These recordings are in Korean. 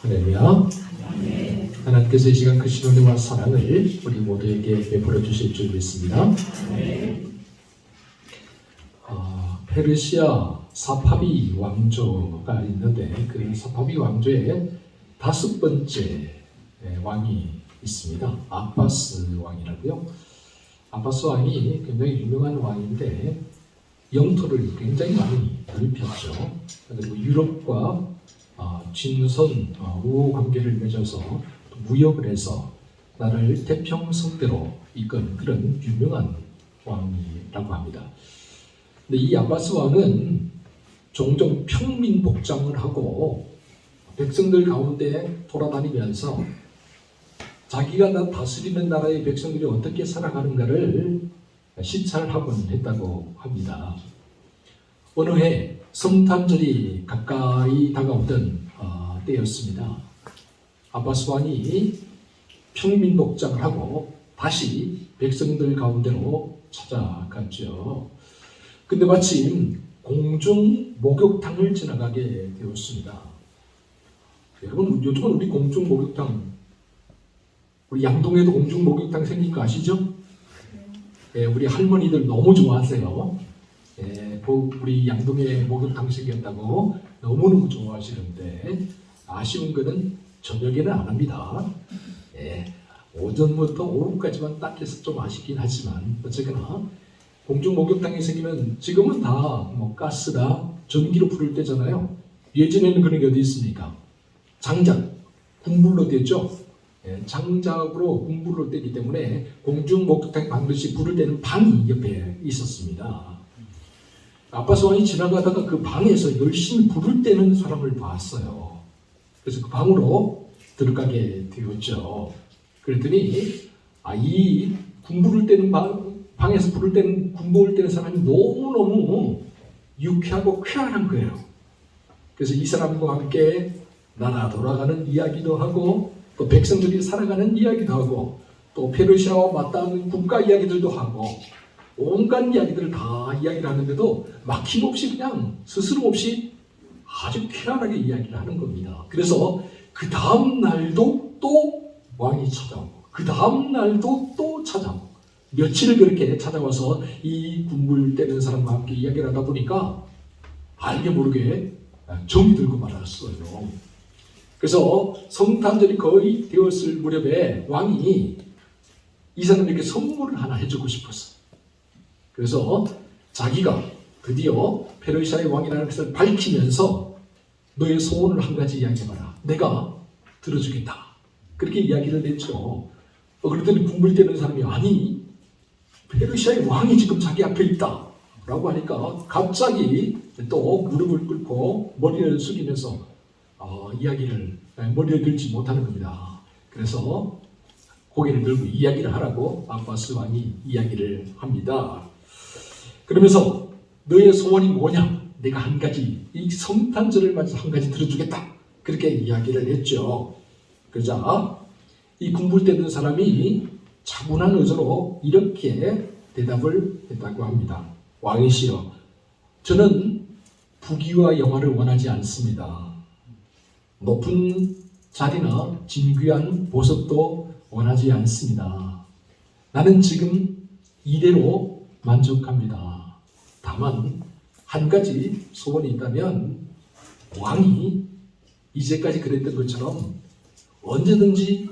할렐루야. 하나님께서 이 시간 그 신원과 사랑을 우리 모두에게 베풀어 주실 줄 믿습니다. 페르시아 사파비 왕조가 있는데 그 사파비 왕조의 5번째 왕이 있습니다. 아바스 왕이라고요. 아바스 왕이 굉장히 유명한 왕인데 영토를 굉장히 많이 넓혔죠. 그리고 유럽과 진선 우호 관계를 맺어서 무역을 해서 나라를 태평성대로 이끈 그런 유명한 왕이라고 합니다. 근데 이 아바스 왕은 종종 평민 복장을 하고 백성들 가운데 돌아다니면서 자기가 다스리는 나라의 백성들이 어떻게 살아가는가를 시찰하곤 했다고 합니다. 어느 해 성탄절이 가까이 다가오던 때였습니다. 아바스 왕이 평민 복장을 하고 다시 백성들 가운데로 찾아갔죠. 근데 마침 공중 목욕탕을 지나가게 되었습니다. 여러분, 요즘은 우리 공중 목욕탕, 우리 양동에도 공중 목욕탕 생긴 거 아시죠? 우리 할머니들 너무 좋아하세요. 우리 양동에 목욕탕 생겼다고 너무너무 좋아하시는데 아쉬운 거는 저녁에는 안 합니다. 오전부터 오후까지만 딱 해서 좀 아쉽긴 하지만 어쨌거나 공중 목욕탕이 생기면 지금은 다 가스나 전기로 부를 때잖아요. 예전에는 그런 게 어디 있습니까? 장작, 군불로 됐죠. 장작으로 군불로 되기 때문에 공중 목욕탕 반드시 불을 때는 방이 옆에 있었습니다. 아바스 왕이 지나가다가 그 방에서 열심히 불을 때는 사람을 봤어요. 그래서 그 방으로 들어가게 되었죠. 그랬더니 이 군불을 때는 방에서 불을 때는 군불을 때는 사람이 너무너무 유쾌하고 쾌활한 거예요. 그래서 이 사람과 함께 나라 돌아가는 이야기도 하고 또 백성들이 살아가는 이야기도 하고 또 페르시아와 맞닿는 국가 이야기들도 하고 온갖 이야기들을 다 이야기를 하는데도 막힘없이 그냥 스스럼 없이 아주 쾌활하게 이야기를 하는 겁니다. 그래서 그 다음 날도 또 왕이 찾아오고 그 다음 날도 또 찾아오고 며칠을 그렇게 찾아와서 이 군불 떼는 사람과 함께 이야기를 하다 보니까 알게 모르게 정이 들고 말았어요. 그래서 성탄절이 거의 되었을 무렵에 왕이 이 사람에게 선물을 하나 해주고 싶었어요. 그래서 자기가 드디어 페르시아의 왕이라는 것을 밝히면서 너의 소원을 한 가지 이야기해봐라. 내가 들어주겠다. 그렇게 이야기를 했죠. 그랬더니 군불 떼는 사람이 아니 페르시아의 왕이 지금 자기 앞에 있다 라고 하니까 갑자기 또 무릎을 꿇고 머리를 숙이면서 머리를 들지 못하는 겁니다. 그래서 고개를 들고 이야기를 하라고 아바스 왕이 이야기를 합니다. 그러면서 너의 소원이 뭐냐? 내가 한 가지, 이 성탄절을 맞아서 한 가지 들어주겠다. 그렇게 이야기를 했죠. 그러자 이 군불 떼는 사람이 차분한 의도로 이렇게 대답을 했다고 합니다. 왕이시여, 저는 부귀와 영화를 원하지 않습니다. 높은 자리나 진귀한 보석도 원하지 않습니다. 나는 지금 이대로 만족합니다. 다만 한 가지 소원이 있다면 왕이 이제까지 그랬던 것처럼 언제든지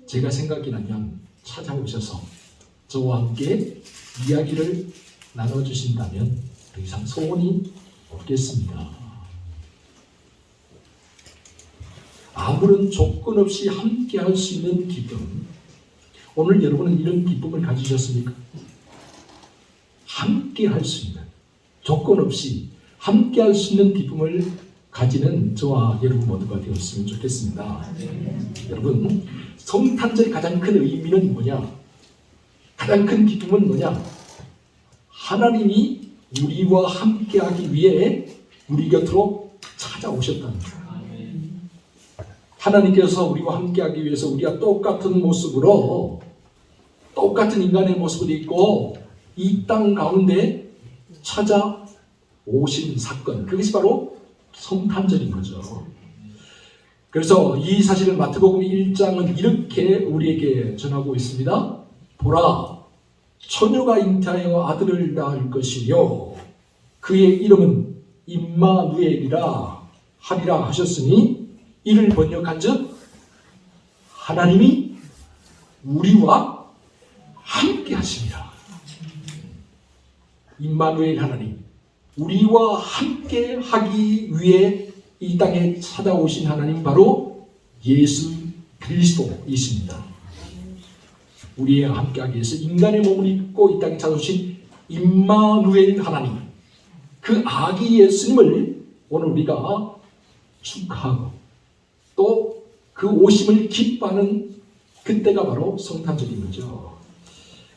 제가 생각이 나면 찾아오셔서 저와 함께 이야기를 나눠주신다면 더 이상 소원이 없겠습니다. 아무런 조건 없이 함께 할 수 있는 기쁨. 오늘 여러분은 이런 기쁨을 가지셨습니까? 함께 할 수 있는, 조건 없이 함께 할 수 있는 기쁨을 가지는 저와 여러분 모두가 되었으면 좋겠습니다. 여러분, 성탄절의 가장 큰 의미는 뭐냐? 가장 큰 기쁨은 뭐냐? 하나님이 우리와 함께하기 위해 우리 곁으로 찾아오셨다는 거예요. 하나님께서 우리와 함께하기 위해서 우리가 똑같은 모습으로 똑같은 인간의 모습을 입고 이 땅 가운데 찾아오신 사건, 그것이 바로 성탄절인 거죠. 그래서 이 사실을 마태복음 1장은 이렇게 우리에게 전하고 있습니다. 보라, 처녀가 잉태하여 아들을 낳을 것이요 그의 이름은 임마누엘이라 하리라 하셨으니 이를 번역한즉 하나님이 우리와 함께 하십니다. 임마누엘 하나님, 우리와 함께 하기 위해 이 땅에 찾아오신 하나님 바로 예수 그리스도이십니다. 우리와 함께 하기 위해서 인간의 몸을 입고 이 땅에 찾아오신 임마누엘 하나님, 그 아기 예수님을 오늘 우리가 축하하고 또 그 오심을 기뻐하는 그때가 바로 성탄절인 거죠.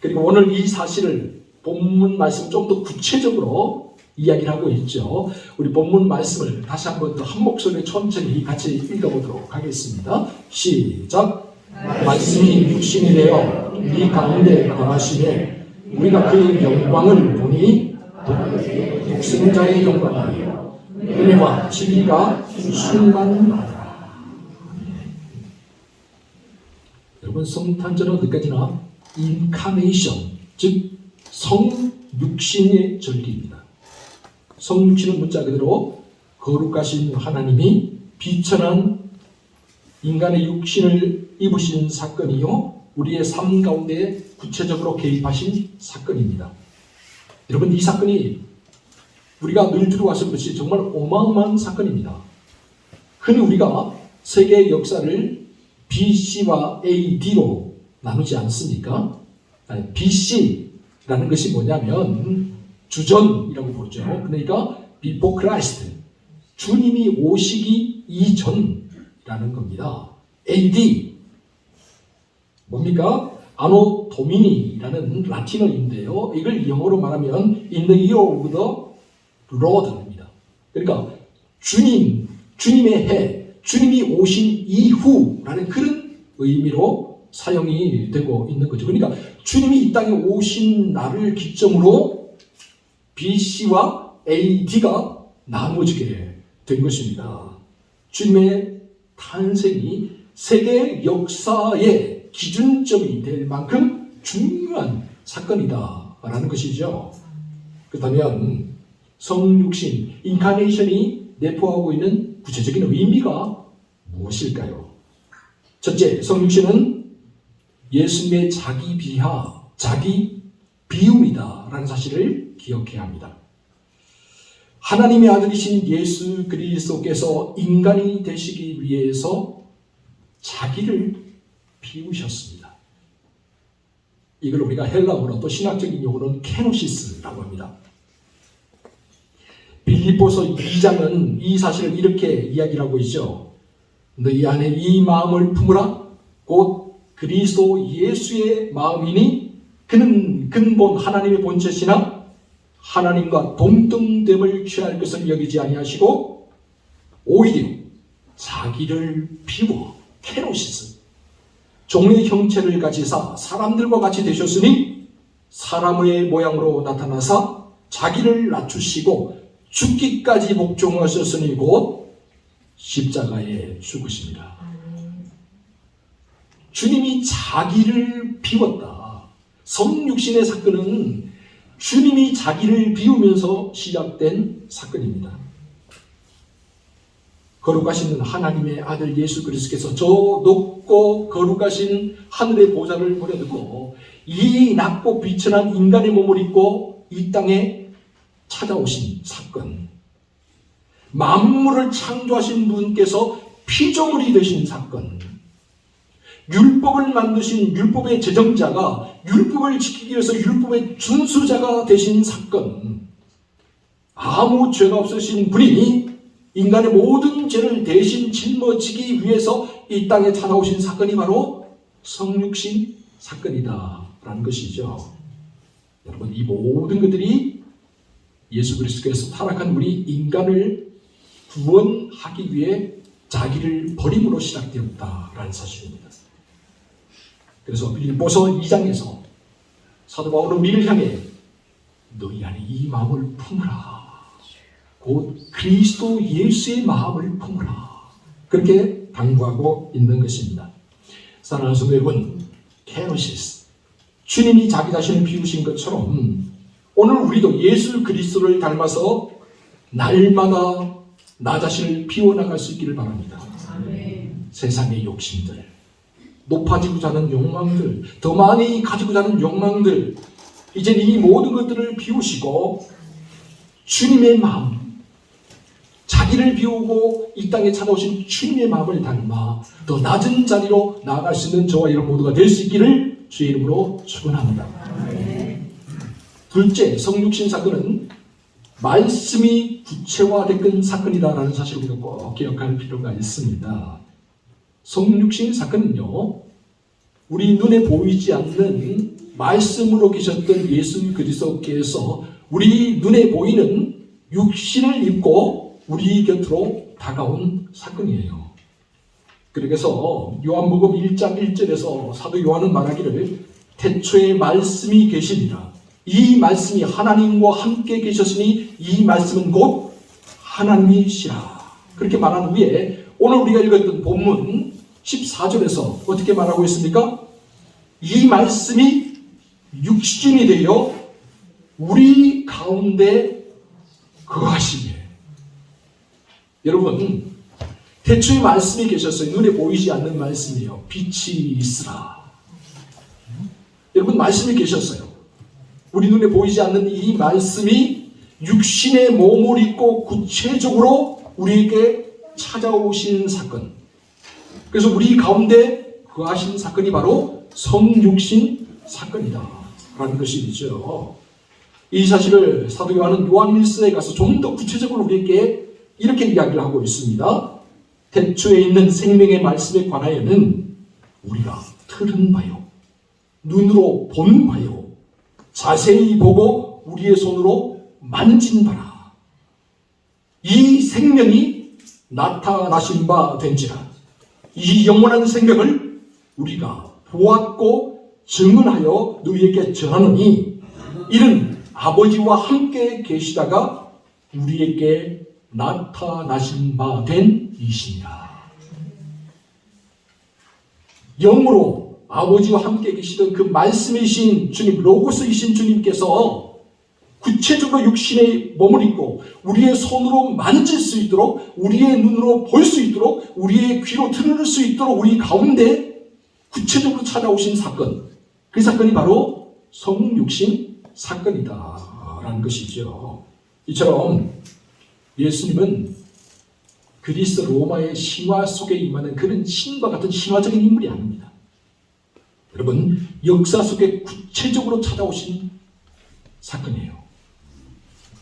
그리고 오늘 이 사실을 본문 말씀 좀 더 구체적으로 이야기를 하고 있죠. 우리 본문 말씀을 다시 한번 더 한 목소리에 천천히 같이 읽어보도록 하겠습니다. 시작. 말씀이 육신이 되어 이 가운데 거하시되 우리가 그 영광을 보니 독생자의 영광이요 은혜와 진리가 충만하더라. 여러분, 성탄절은 어디까지나 인카네이션, 즉 성육신의 절기입니다. 성육신은 문자 그대로 거룩하신 하나님이 비천한 인간의 육신을 입으신 사건이요 우리의 삶 가운데 구체적으로 개입하신 사건입니다. 여러분, 이 사건이 우리가 늘 들어왔을 것이 정말 어마어마한 사건입니다. 흔히 우리가 세계의 역사를 BC와 AD로 나누지 않습니까? BC라는 것이 뭐냐면 주전이라고 보죠. 그러니까 Before Christ, 주님이 오시기 이전이라는 겁니다. AD 뭡니까? 아노 도미니라는 라틴어인데요. 이걸 영어로 말하면 In the year of the Lord입니다. 그러니까 주님의 해, 주님이 오신 이후라는 그런 의미로 사용이 되고 있는 거죠. 그러니까 주님이 이 땅에 오신 날을 기점으로 BC와 AD가 나누어지게 된 것입니다. 주님의 탄생이 세계 역사의 기준점이 될 만큼 중요한 사건이다라는 것이죠. 그렇다면 성육신, 인카네이션이 내포하고 있는 구체적인 의미가 무엇일까요? 첫째, 성육신은 예수님의 자기 비하, 자기 비움이다라는 사실을 기억해야 합니다. 하나님의 아들이신 예수 그리스도께서 인간이 되시기 위해서 자기를 비우셨습니다. 이걸 우리가 헬라어로 또 신학적인 용어로는 케노시스라고 합니다. 빌립보서 2장은 이 사실을 이렇게 이야기를 하고 있죠. 너희 안에 이 마음을 품으라. 곧 그리스도 예수의 마음이니 그는 근본 하나님의 본체시나 하나님과 동등됨을 취할 것을 여기지 아니하시고 오히려 자기를 비워 케노시스 종의 형체를 가지사 사람들과 같이 되셨으니 사람의 모양으로 나타나사 자기를 낮추시고 죽기까지 복종하셨으니 곧 십자가에 죽으십니다. 주님이 자기를 비웠다. 성육신의 사건은 주님이 자기를 비우면서 시작된 사건입니다. 거룩하신 하나님의 아들 예수 그리스도께서 저 높고 거룩하신 하늘의 보좌를 버려두고 이 낮고 비천한 인간의 몸을 입고 이 땅에 찾아오신 사건, 만물을 창조하신 분께서 피조물이 되신 사건, 율법을 만드신 율법의 제정자가 율법을 지키기 위해서 율법의 준수자가 되신 사건, 아무 죄가 없으신 분이 인간의 모든 죄를 대신 짊어지기 위해서 이 땅에 찾아오신 사건이 바로 성육신 사건이다라는 것이죠. 여러분, 이 모든 것들이 예수 그리스도께서 타락한 우리 인간을 구원하기 위해 자기를 버림으로 시작되었다라는 사실입니다. 그래서 빌립보서 2장에서 사도 바울은 우리를 향해 너희 안에 이 마음을 품으라. 곧 그리스도 예수의 마음을 품으라. 그렇게 당부하고 있는 것입니다. 사랑하는 성도 여러분, 케노시스, 주님이 자기 자신을 비우신 것처럼 오늘 우리도 예수 그리스도를 닮아서 날마다 나 자신을 비워나갈 수 있기를 바랍니다. 아멘. 세상의 욕심들, 높아지고자 하는 욕망들, 더 많이 가지고자 하는 욕망들, 이제 이 모든 것들을 비우시고 주님의 마음, 자기를 비우고 이 땅에 찾아오신 주님의 마음을 닮아 더 낮은 자리로 나아갈 수 있는 저와 여러분 모두가 될 수 있기를 주의 이름으로 축원합니다. 둘째, 성육신 사건은 말씀이 구체화된 사건이다라는 사실을 우리가 꼭 기억할 필요가 있습니다. 성육신 사건은요, 우리 눈에 보이지 않는 말씀으로 계셨던 예수 그리스도께서 우리 눈에 보이는 육신을 입고 우리 곁으로 다가온 사건이에요. 그래서 요한복음 1장 1절에서 사도 요한은 말하기를 태초에 말씀이 계시니라. 이 말씀이 하나님과 함께 계셨으니 이 말씀은 곧 하나님이시라. 그렇게 말한 후에 오늘 우리가 읽었던 본문 14절에서 어떻게 말하고 있습니까? 이 말씀이 육신이 되어 우리 가운데 거하시니. 여러분, 태초에 말씀이 계셨어요. 눈에 보이지 않는 말씀이에요. 빛이 있으라. 여러분, 말씀이 계셨어요. 우리 눈에 보이지 않는 이 말씀이 육신의 몸을 입고 구체적으로 우리에게 찾아오신 사건. 그래서 우리 가운데 거하신 사건이 바로 성육신 사건이다 라는 것이죠. 이 사실을 사도 요한은 요한 1서에 가서 좀 더 구체적으로 우리에게 이렇게 이야기를 하고 있습니다. 태초에 있는 생명의 말씀에 관하여는 우리가 들은 바요, 눈으로 본 바요, 자세히 보고 우리의 손으로 만진 바라. 이 생명이 나타나신 바 된지라. 이 영원한 생명을 우리가 보았고 증언하여 너희에게 전하노니 이는 아버지와 함께 계시다가 우리에게 나타나신 바 된 이시니라. 영으로 아버지와 함께 계시던 그 말씀이신 주님, 로고스이신 주님께서 구체적으로 육신의 몸을 입고 우리의 손으로 만질 수 있도록, 우리의 눈으로 볼 수 있도록, 우리의 귀로 들을 수 있도록 우리 가운데 구체적으로 찾아오신 사건, 그 사건이 바로 성육신 사건이다 라는 것이죠. 이처럼 예수님은 그리스 로마의 신화 속에 임하는 그런 신과 같은 신화적인 인물이 아닙니다. 여러분, 역사 속에 구체적으로 찾아오신 사건이에요.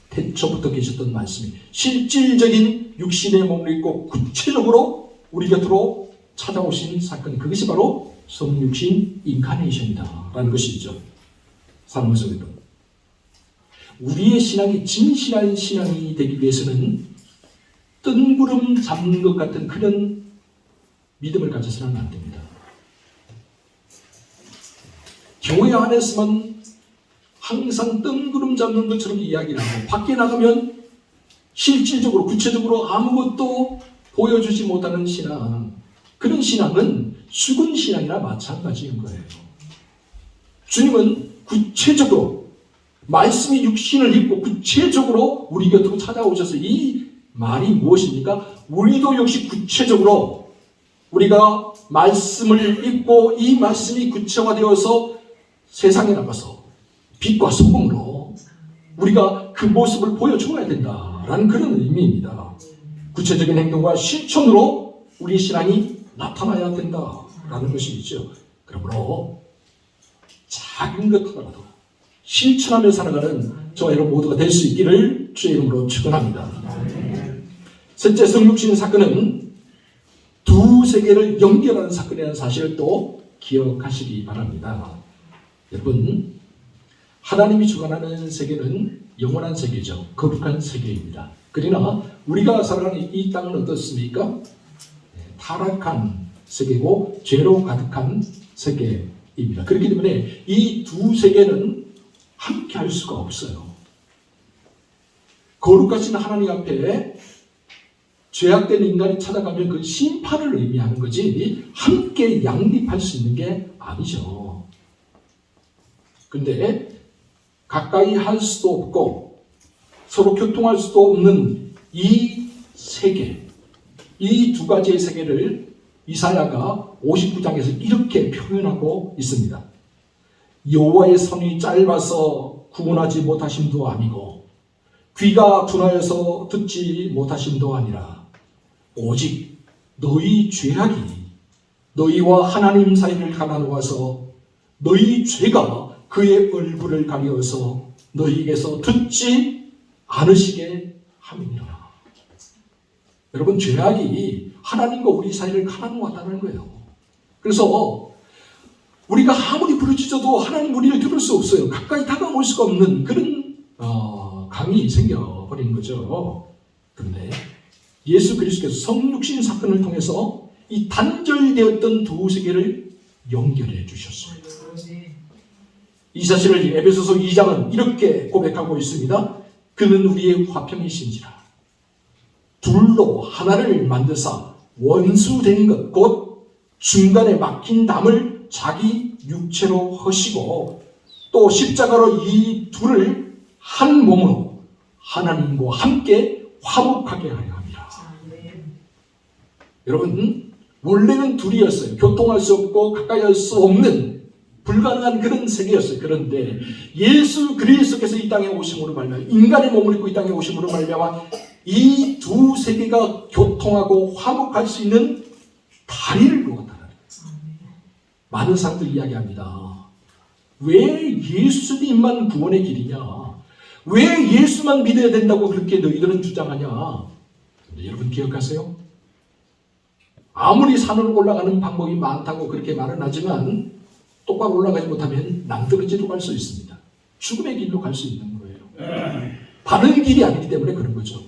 태초부터 계셨던 말씀이 실질적인 육신의 몸을 입고 구체적으로 우리 곁으로 찾아오신 사건, 그것이 바로 성육신 인카네이션이다 라는 것이죠. 사랑하는 성도 여러분, 우리의 신앙이 진실한 신앙이 되기 위해서는 뜬구름 잡는 것 같은 그런 믿음을 가져서는 안 됩니다. 교회 안에서만 항상 뜬구름 잡는 것처럼 이야기를 하고 밖에 나가면 실질적으로 구체적으로 아무것도 보여주지 못하는 신앙, 그런 신앙은 죽은 신앙이나 마찬가지인 거예요. 주님은 구체적으로 말씀이 육신을 입고 구체적으로 우리 곁으로 찾아오셔서 이 말이 무엇입니까? 우리도 역시 구체적으로 우리가 말씀을 입고 이 말씀이 구체화되어서 세상에 나가서 빛과 소금으로 우리가 그 모습을 보여주어야 된다라는 그런 의미입니다. 구체적인 행동과 실천으로 우리 신앙이 나타나야 된다라는 것이죠. 그러므로 작은 것 하나라도 실천하며 살아가는 저와 여러분 모두가 될 수 있기를 주의 이름으로 축원합니다. 셋째, 성육신 사건은 두 세계를 연결하는 사건이라는 사실을 또 기억하시기 바랍니다. 여러분, 하나님이 주관하는 세계는 영원한 세계죠. 거룩한 세계입니다. 그러나 우리가 살아가는 이 땅은 어떻습니까? 타락한 세계고 죄로 가득한 세계입니다. 그렇기 때문에 이 두 세계는 함께 할 수가 없어요. 거룩하신 하나님 앞에 죄악된 인간이 찾아가면 그 심판을 의미하는 거지 함께 양립할 수 있는 게 아니죠. 근데 가까이 할 수도 없고 서로 교통할 수도 없는 이 세계, 이 두 가지의 세계를 이사야가 59장에서 이렇게 표현하고 있습니다. 여호와의 손이 짧아서 구원하지 못하심도 아니고 귀가 둔하여서 듣지 못하심도 아니라 오직 너희 죄악이 너희와 하나님 사이를 가나누어서 너희 죄가 그의 얼굴을 가려서 너희에게서 듣지 않으시게 함이니라. 여러분, 죄악이 하나님과 우리 사이를 가나누었다는 거예요. 그래서 우리가 아무리 부르짖어도 하나님 우리를 들을 수 없어요. 가까이 다가올 수가 없는 그런 강이 생겨버린 거죠. 그런데 예수 그리스도께서 성육신 사건을 통해서 이 단절되었던 두 세계를 연결해 주셨습니다. 이 사실을 에베소서 2장은 이렇게 고백하고 있습니다. 그는 우리의 화평이신지라 둘로 하나를 만드사 원수된 것 곧 중간에 막힌 담을 자기 육체로 허시고 또 십자가로 이 둘을 한 몸으로 하나님과 함께 화목하게 하려 합니다. 여러분, 원래는 둘이었어요. 교통할 수 없고 가까이 할 수 없는 불가능한 그런 세계였어요. 그런데 예수 그리스도께서 이 땅에 오심으로 말미암아 인간의 몸을 입고 이 땅에 오심으로 말미암아 이 두 세계가 교통하고 화목할 수 있는 다리를 놓았다는 거예요. 많은 사람들이 이야기합니다. 왜 예수님만 구원의 길이냐? 왜 예수만 믿어야 된다고 그렇게 너희들은 주장하냐? 근데 여러분 기억하세요? 아무리 산으로 올라가는 방법이 많다고 그렇게 말은 하지만 똑바로 올라가지 못하면 낭떠러지로 갈 수 있습니다. 죽음의 길로 갈 수 있는 거예요. 바른 길이 아니기 때문에 그런 거죠.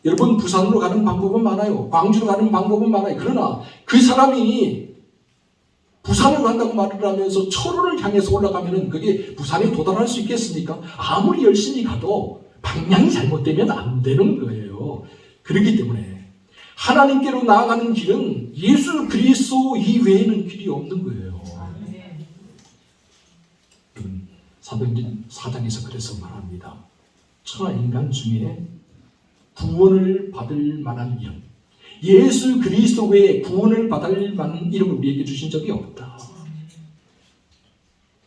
여러분, 부산으로 가는 방법은 많아요. 광주로 가는 방법은 많아요. 그러나 그 사람이 부산으로 간다고 말을 하면서 철원을 향해서 올라가면 그게 부산에 도달할 수 있겠습니까? 아무리 열심히 가도 방향이 잘못되면 안 되는 거예요. 그렇기 때문에 하나님께로 나아가는 길은 예수 그리스도 이외에는 길이 없는 거예요. 사도행전 4장에서 그래서 말합니다. 천하 인간 중에 구원을 받을 만한 이름, 예수 그리스도 외에 구원을 받을 만한 이름을 우리에게 주신 적이 없다.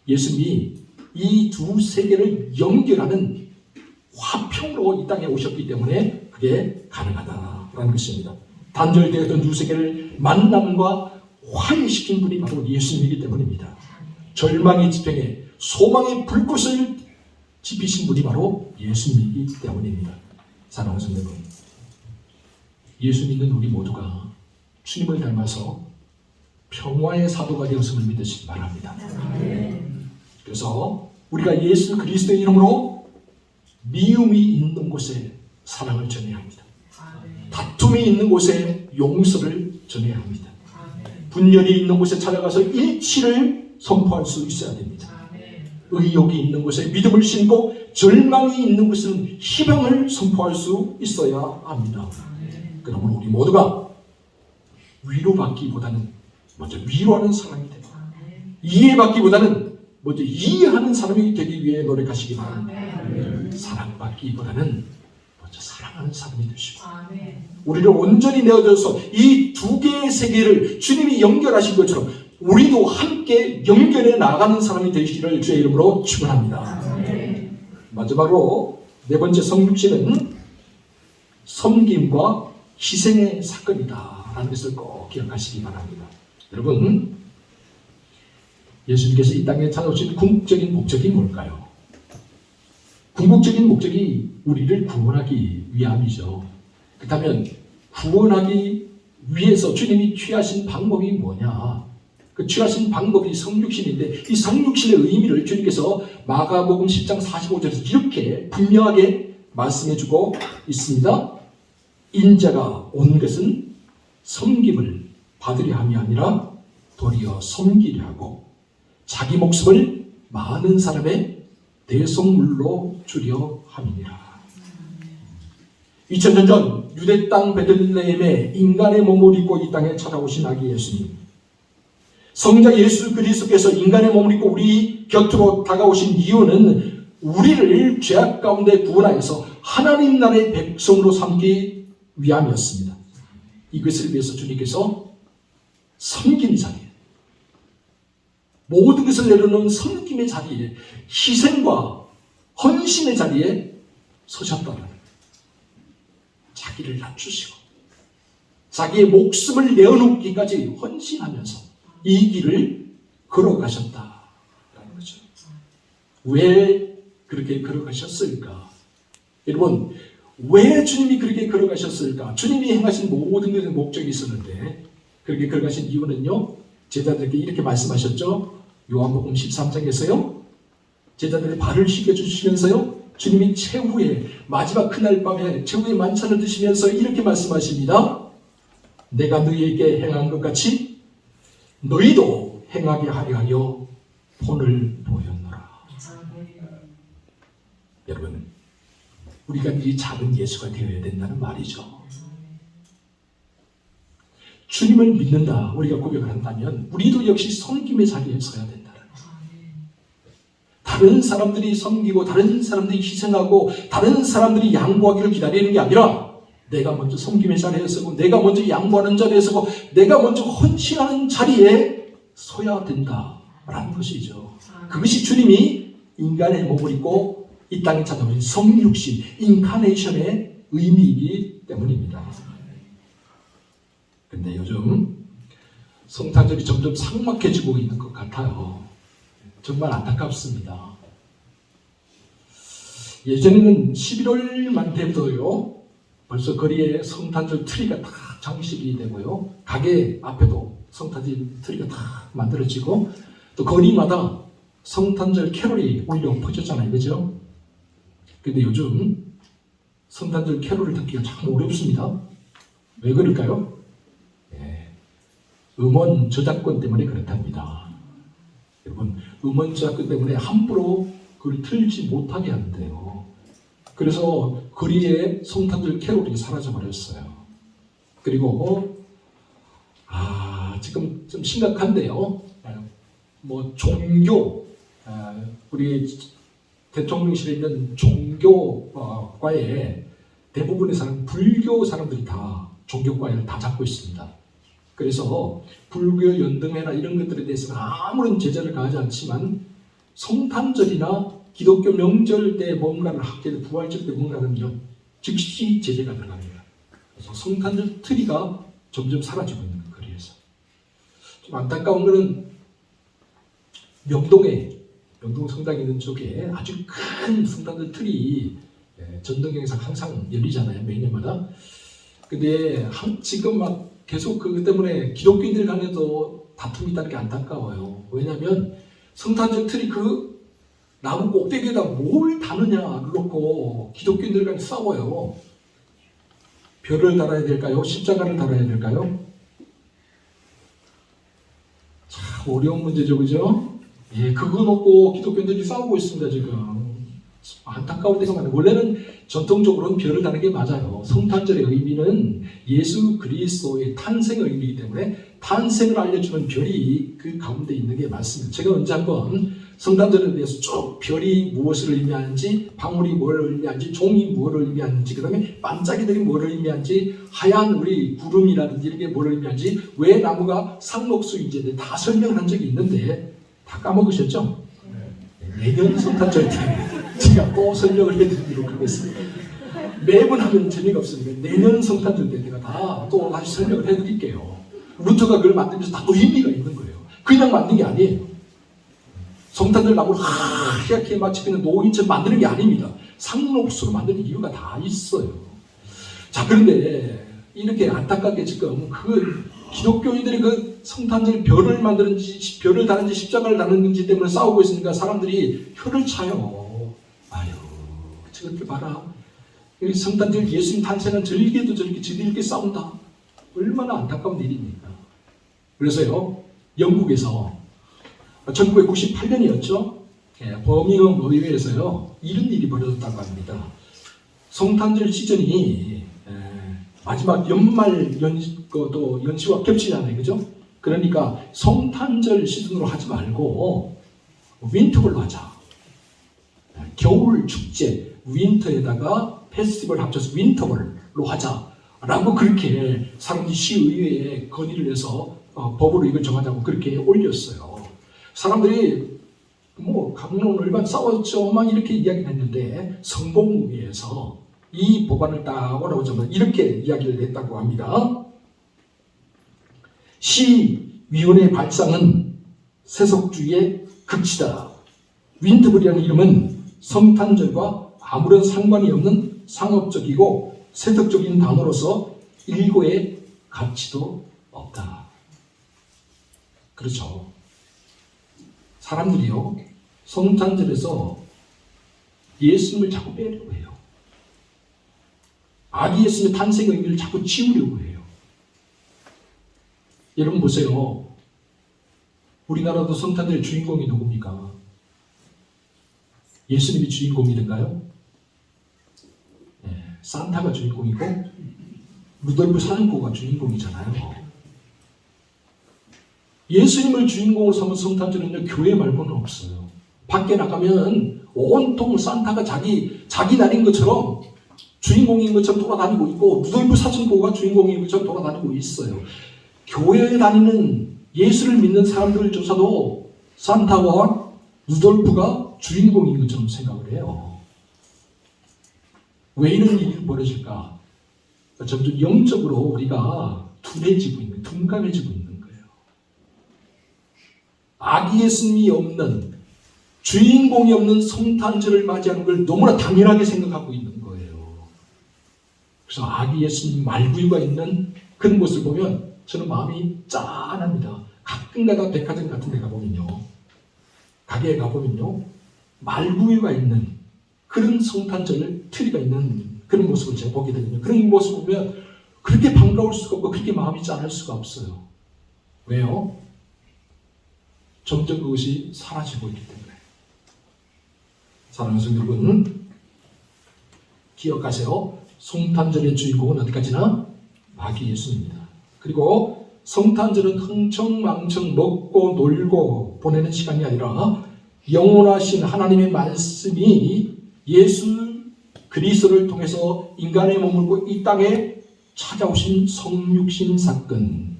예수님이 이 두 세계를 연결하는 화평으로 이 땅에 오셨기 때문에 그게 가능하다라는 것입니다. 단절되었던 두 세계를 만남과 화해시킨 분이 바로 예수님이기 때문입니다. 절망의 지평에 소망의 불꽃을 지피신 분이 바로 예수님이기 때문입니다. 사랑하는 성도 여러분, 예수 믿는 우리 모두가 주님을 닮아서 평화의 사도가 되었음을 믿으시기 바랍니다. 그래서 우리가 예수 그리스도의 이름으로 미움이 있는 곳에 사랑을 전해야 합니다. 다툼이 있는 곳에 용서를 전해야 합니다. 분열이 있는 곳에 찾아가서 일치를 선포할 수 있어야 됩니다. 의욕이 있는 곳에 믿음을 심고 절망이 있는 곳에는 희망을 선포할 수 있어야 합니다. 그러면 우리 모두가 위로받기보다는 먼저 위로하는 사람이 되고 이해받기보다는 먼저 이해하는 사람이 되기 위해 노력하시기 바랍니다. 사랑받기보다는 먼저 사랑하는 사람이 되시고 우리를 온전히 내어줘서 이 두 개의 세계를 주님이 연결하신 것처럼 우리도 함께 연결해 나가는 사람이 되시기를 주의 이름으로 축원합니다. 마지막으로 네 번째 성육신은 섬김과 희생의 사건이다 라는 것을 꼭 기억하시기 바랍니다. 여러분, 예수님께서 이 땅에 찾아오신 궁극적인 목적이 뭘까요? 궁극적인 목적이 우리를 구원하기 위함이죠. 그렇다면 구원하기 위해서 주님이 취하신 방법이 뭐냐? 그 취하신 방법이 성육신인데 이 성육신의 의미를 주님께서 마가복음 10장 45절에서 이렇게 분명하게 말씀해주고 있습니다. 인자가 온 것은 섬김을 받으려 함이 아니라 도리어 섬기려 하고 자기 목숨을 많은 사람의 대속물로 주려 함이니라. 2000년 전 유대 땅 베들레헴에 인간의 몸을 입고 이 땅에 찾아오신 아기 예수님. 성자 예수 그리스도께서 인간의 몸을 입고 우리 곁으로 다가오신 이유는 우리를 죄악 가운데 구원하여서 하나님 나라의 백성으로 삼기 위함이었습니다. 이것을 위해서 주님께서 섬김의 자리에, 모든 것을 내려놓은 섬김의 자리에, 희생과 헌신의 자리에 서셨다는 거예요. 자기를 낮추시고 자기의 목숨을 내어놓기까지 헌신하면서 이 길을 걸어가셨다라는 거죠. 왜 그렇게 걸어가셨을까? 여러분, 왜 주님이 그렇게 걸어가셨을까? 주님이 행하신 모든 것에 목적이 있었는데 그렇게 걸어가신 이유는요, 제자들에게 이렇게 말씀하셨죠. 요한복음 13장에서요, 제자들의 발을 씻겨주시면서요, 주님이 최후의 마지막 그날 밤에 최후의 만찬을 드시면서 이렇게 말씀하십니다. 내가 너희에게 행한 것 같이 너희도 행하게 하려 본을 보였노라. 여러분, 우리가 이 작은 예수가 되어야 된다는 말이죠. 주님을 믿는다, 우리가 고백을 한다면 우리도 역시 섬김의 자리에 서야 된다는 거예요. 다른 사람들이 섬기고 다른 사람들이 희생하고 다른 사람들이 양보하기를 기다리는 게 아니라 내가 먼저 섬김의 자리에 서고 내가 먼저 양보하는 자리에 서고 내가 먼저 헌신하는 자리에 서야 된다라는 것이죠. 그것이 주님이 인간의 몸을 입고 이 땅에 찾아오신 성육신, 인카네이션의 의미이기 때문입니다. 근데 요즘 성탄절이 점점 삭막해지고 있는 것 같아요. 정말 안타깝습니다. 예전에는 11월만 돼도요, 벌써 거리에 성탄절 트리가 다 장식이 되고요, 가게 앞에도 성탄절 트리가 다 만들어지고, 또 거리마다 성탄절 캐롤이 울려 퍼졌잖아요, 그죠? 근데 요즘 성탄절 캐롤을 듣기가 참 어렵습니다. 왜 그럴까요? 음원 저작권 때문에 그렇답니다. 여러분, 음원 저작권 때문에 함부로 그걸 틀지 못하게 한대요. 그래서 거리에 성탄절 캐롤이 사라져버렸어요. 그리고 지금 좀 심각한데요. 뭐 종교, 우리 대통령실에 있는 종교과에 대부분의 사람, 불교 사람들이 다 종교과를 다 잡고 있습니다. 그래서 불교 연등회나 이런 것들에 대해서는 아무런 제재를 가하지 않지만 성탄절이나 기독교 명절 때 뭔가를 하게 돼, 부활절 때 뭔가를 하면 즉시 제재가 들어갑니다. 그래서 성탄절 트리가 점점 사라지고 있는 거, 거리에서. 좀 안타까운 거는 명동 성당에 있는 쪽에 아주 큰 성탄절 트리 전등행사 항상 열리잖아요, 매년마다. 근데 지금 막 계속 그것 때문에 기독교인들 간에도 다툼이 있다는 게 안타까워요. 왜냐하면 성탄절 트리 그 나무 꼭대기에다 뭘 다느냐를 놓고 기독교인들 간에 싸워요. 별을 달아야 될까요? 십자가를 달아야 될까요? 참 어려운 문제죠, 그죠? 그거 놓고 기독교인들이 싸우고 있습니다, 지금. 안타까울 때가 많아요. 원래는 전통적으로는 별을 다는 게 맞아요. 성탄절의 의미는 예수 그리스도의 탄생의 의미이기 때문에 탄생을 알려주는 별이 그 가운데 있는 게 맞습니다. 제가 언제 한번 성탄절에 대해서 쭉 별이 무엇을 의미하는지, 방울이 뭘 의미하는지, 종이 무엇을 의미하는지, 그 다음에 반짝이들이 뭘 의미하는지, 하얀 우리 구름이라든지 이런 게 뭘 의미하는지, 왜 나무가 상록수인지 다 설명한 적이 있는데 다 까먹으셨죠? 내년 성탄절 때 제가 또 설명을 해드리도록 하겠습니다. 매번 하면 재미가 없으니까 내년 성탄절 때 제가 다 또 다시 설명을 해드릴게요. 루터가 그걸 만들면서 다 또 의미가 있는 거예요. 그냥 만든 게 아니에요. 성탄절 나무를 하얗게 마치 그냥 노인처럼 만드는 게 아닙니다. 상록수로 만드는 이유가 다 있어요. 자, 그런데 이렇게 안타깝게 지금 그 기독교인들이 그 성탄절 별을 만드는지 별을 다는지 십자가를 다는지 때문에 싸우고 있으니까 사람들이 혀를 차요. 아유, 저것들 봐라. 성탄절 예수님 탄생한 절기에도 저렇게 지들끼리 싸운다. 얼마나 안타까운 일입니까? 그래서요, 영국에서 1998년이었죠. 버밍엄 의회에서요, 이런 일이 벌어졌다고 합니다. 성탄절 시즌이 마지막 연말 또 연시와 겹치잖아요. 그죠? 그러니까 성탄절 시즌으로 하지 말고 윈터걸로 하자. 겨울 축제, 윈터에다가 페스티벌 합쳐서 윈터걸로 하자라고 그렇게 사람들이 시의회에 건의를 해서 법으로 이걸 정하자고 그렇게 올렸어요. 사람들이 뭐 강론 일반 싸웠죠 막 이렇게 이야기를 했는데 성공위에서 이 법안을 딱 오라고자면 이렇게 이야기를 했다고 합니다. 시위원회 발상은 세속주의의 극치다. 윈터벌이라는 이름은 성탄절과 아무런 상관이 없는 상업적이고 세속적인 단어로서 일고의 가치도 없다. 그렇죠. 사람들이요, 성탄절에서 예수님을 자꾸 빼려고 해요. 아기 예수님의 탄생의 의미를 자꾸 지우려고 해요. 여러분 보세요. 우리나라도 성탄절의 주인공이 누굽니까? 예수님이 주인공이던가요? 네, 산타가 주인공이고 루돌프 사슴코가 주인공이잖아요. 예수님을 주인공으로 삼은 성탄절은요, 교회 말고는 없어요. 밖에 나가면 온통 산타가 자기 날인 것처럼 주인공인 것처럼 돌아다니고 있고 루돌프 사슴코가 주인공인 것처럼 돌아다니고 있어요. 교회에 다니는 예수를 믿는 사람들을 조사도 산타와 루돌프가 주인공인 것처럼 생각을 해요. 왜 이런 일이 벌어질까? 점점 영적으로 우리가 둔감해지고 있는 거예요. 아기 예수님이 없는, 주인공이 없는 성탄절을 맞이하는 걸 너무나 당연하게 생각하고 있는 거예요. 그래서 아기 예수님 말구유가 있는 그런 모습을 보면 저는 마음이 짠합니다. 가끔가다 백화점 같은 데 가보면요, 가게에 가보면요, 말구유가 있는 그런 성탄절 트리가 있는 그런 모습을 제가 보게 되거든요. 그런 모습을 보면 그렇게 반가울 수가 없고 그렇게 마음이 짠할 수가 없어요. 왜요? 점점 그것이 사라지고 있기 때문에. 사랑하는 성도 여러분, 기억하세요. 성탄절의 주인공은 어디까지나 아기 예수입니다. 그리고 성탄절은 흥청망청 먹고 놀고 보내는 시간이 아니라 영원하신 하나님의 말씀이 예수 그리스도를 통해서 인간의 몸을 입고 이 땅에 찾아오신 성육신 사건,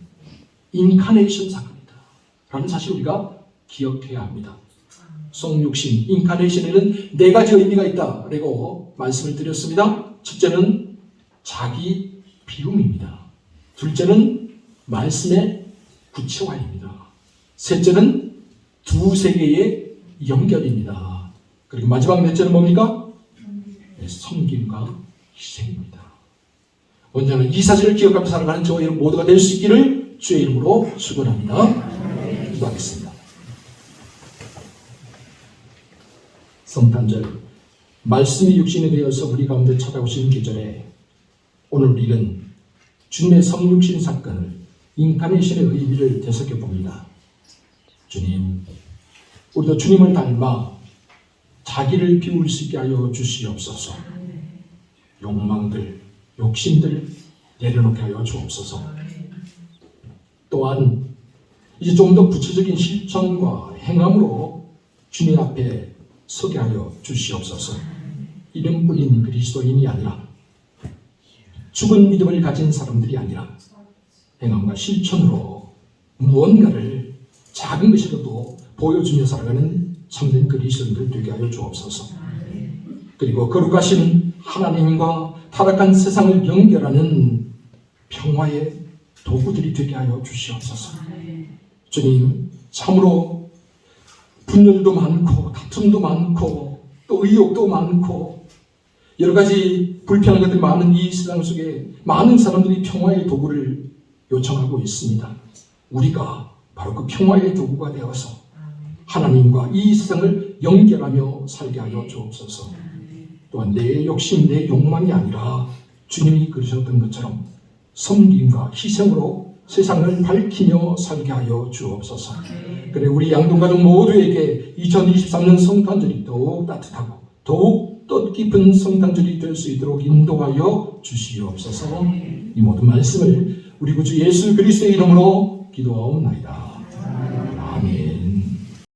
인카네이션 사건이다 라는 사실을 우리가 기억해야 합니다. 성육신, 인카네이션에는 네 가지 의미가 있다라고 말씀을 드렸습니다. 첫째는 자기 비움입니다. 둘째는 말씀의 구체화입니다. 셋째는 두 세계의 연결입니다. 그리고 마지막 넷째는 뭡니까? 섬김과 희생입니다. 언제나 이 사실을 기억하면서 살아가는 저와 여러분 모두가 될 수 있기를 주의 이름으로 축원합니다. 기도하겠습니다. 성탄절, 말씀이 육신이 되어서 우리 가운데 찾아오신 계절에 오늘 우리는 주님의 성육신 사건을, 인카네이션의 의미를 되새겨봅니다. 주님, 우리도 주님을 닮아 자기를 비울 수 있게 하여 주시옵소서. 욕망들, 욕심들 내려놓게 하여 주옵소서. 또한 이제 좀 더 구체적인 실천과 행함으로 주님 앞에 서게 하여 주시옵소서. 이름뿐인 그리스도인이 아니라, 죽은 믿음을 가진 사람들이 아니라 행함과 실천으로 무언가를 작은 것이라도 보여주며 살아가는 참된 그리스도인들 되게 하여 주옵소서. 그리고 거룩하신 하나님과 타락한 세상을 연결하는 평화의 도구들이 되게 하여 주시옵소서. 주님, 참으로 분열도 많고 다툼도 많고 또 의욕도 많고 여러 가지 불편한 것들이 많은 이 세상 속에 많은 사람들이 평화의 도구를 요청하고 있습니다. 우리가 바로 그 평화의 도구가 되어서 하나님과 이 세상을 연결하며 살게 하여 주옵소서. 또한 내 욕심, 내 욕망이 아니라 주님이 그러셨던 것처럼 섬김과 희생으로 세상을 밝히며 살게 하여 주옵소서. 그래 우리 양동가족 모두에게 2023년 성탄절이 더욱 따뜻하고 더욱 뜻깊은 성탄절이 될 수 있도록 인도하여 주시옵소서. 이 모든 말씀을 우리 구주 예수 그리스도의 이름으로 기도하옵나이다.